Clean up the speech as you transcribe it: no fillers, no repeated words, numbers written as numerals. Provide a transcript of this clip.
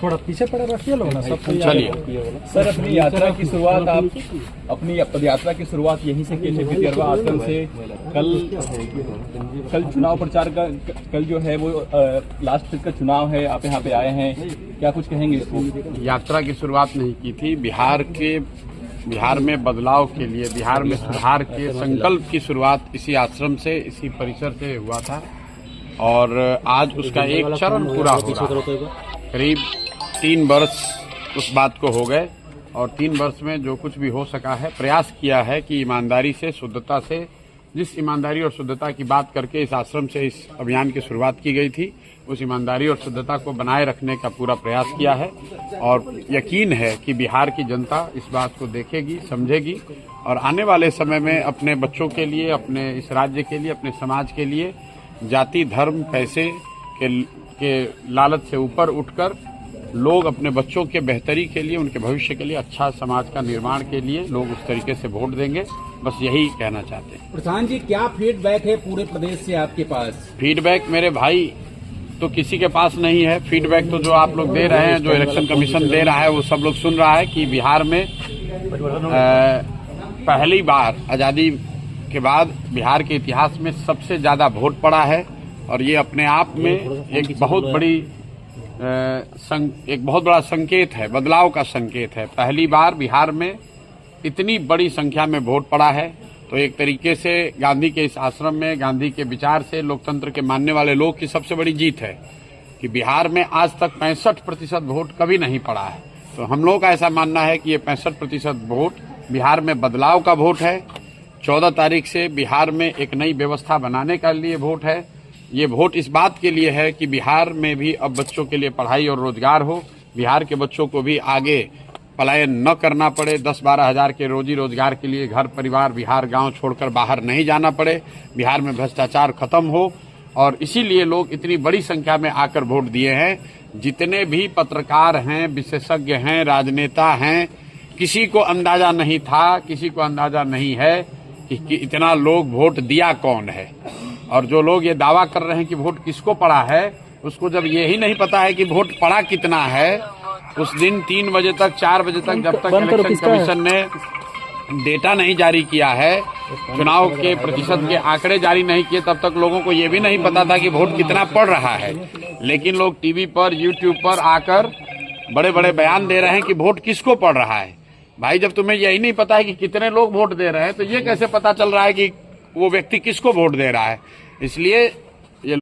थोड़ा पीछे पड़ा रखिए लोग ना सब। चलिए सर, अपनी यात्रा की शुरुआत आप अपनी पदयात्रा की शुरुआत यहीं से की थी गिरवा आश्रम से। कल चुनाव प्रचार का कल जो है वो लास्ट का चुनाव है, आप यहाँ पे आए हैं, क्या कुछ कहेंगे इसको? यात्रा की शुरुआत नहीं की थी। बिहार में बदलाव के लिए, बिहार में सुधार के संकल्प की शुरुआत इसी आश्रम से, इसी परिसर से हुआ था और आज उसका एक चरण पूरा हो रहा है। करीब 3 वर्ष उस बात को हो गए और 3 वर्ष में जो कुछ भी हो सका है, प्रयास किया है कि ईमानदारी से, शुद्धता से, जिस ईमानदारी और शुद्धता की बात करके इस आश्रम से इस अभियान की शुरुआत की गई थी, उस ईमानदारी और शुद्धता को बनाए रखने का पूरा प्रयास किया है और यकीन है कि बिहार की जनता इस बात को देखेगी, समझेगी और आने वाले समय में अपने बच्चों के लिए, अपने इस राज्य के लिए, अपने समाज के लिए जाति, धर्म, पैसे के लालच से ऊपर उठकर लोग अपने बच्चों के बेहतरी के लिए, उनके भविष्य के लिए, अच्छा समाज का निर्माण के लिए लोग उस तरीके से वोट देंगे। बस यही कहना चाहते हैं। प्रधान जी, क्या फीडबैक है पूरे प्रदेश से आपके पास? फीडबैक मेरे भाई तो किसी के पास नहीं है। फीडबैक तो जो आप लोग दे रहे हैं, जो इलेक्शन कमीशन दे रहा है, वो सब लोग सुन रहा है कि बिहार में पहली बार आजादी के बाद बिहार के इतिहास में सबसे ज्यादा वोट पड़ा है और ये अपने आप में एक बहुत बड़ा संकेत है, बदलाव का संकेत है। पहली बार बिहार में इतनी बड़ी संख्या में वोट पड़ा है, तो एक तरीके से गांधी के इस आश्रम में, गांधी के विचार से, लोकतंत्र के मानने वाले लोग की सबसे बड़ी जीत है कि बिहार में आज तक 65% वोट कभी नहीं पड़ा है। तो हम लोगों का ऐसा मानना है कि ये 65% वोट बिहार में बदलाव का वोट है। 14 तारीख से बिहार में एक नई व्यवस्था बनाने के लिए वोट है। ये वोट इस बात के लिए है कि बिहार में भी अब बच्चों के लिए पढ़ाई और रोजगार हो, बिहार के बच्चों को भी आगे पलायन न करना पड़े, 10-12 हजार के रोजी रोजगार के लिए घर परिवार, बिहार गांव छोड़कर बाहर नहीं जाना पड़े, बिहार में भ्रष्टाचार खत्म हो और इसीलिए लोग इतनी बड़ी संख्या में आकर वोट दिए हैं। जितने भी पत्रकार हैं, विशेषज्ञ हैं, राजनेता हैं, किसी को अंदाजा नहीं था, किसी को अंदाजा नहीं है कि इतना लोग वोट दिया कौन है। और जो लोग ये दावा कर रहे हैं कि वोट किसको पड़ा है, उसको जब ये ही नहीं पता है कि वोट पड़ा कितना है, उस दिन 3 बजे तक, 4 बजे तक, जब तक इलेक्शन कमीशन ने डेटा नहीं जारी किया है, चुनाव के प्रतिशत के आंकड़े जारी नहीं किए, तब तक लोगों को ये भी नहीं पता था कि वोट कितना पड़ रहा है। लेकिन लोग टीवी पर, यूट्यूब पर आकर बड़े बड़े बयान दे रहे हैं कि वोट किसको पड़ रहा है। भाई, जब तुम्हें यही नहीं पता है कि कितने लोग वोट दे रहे हैं, तो ये कैसे पता चल रहा है कि वो व्यक्ति किसको वोट दे रहा है? इसलिए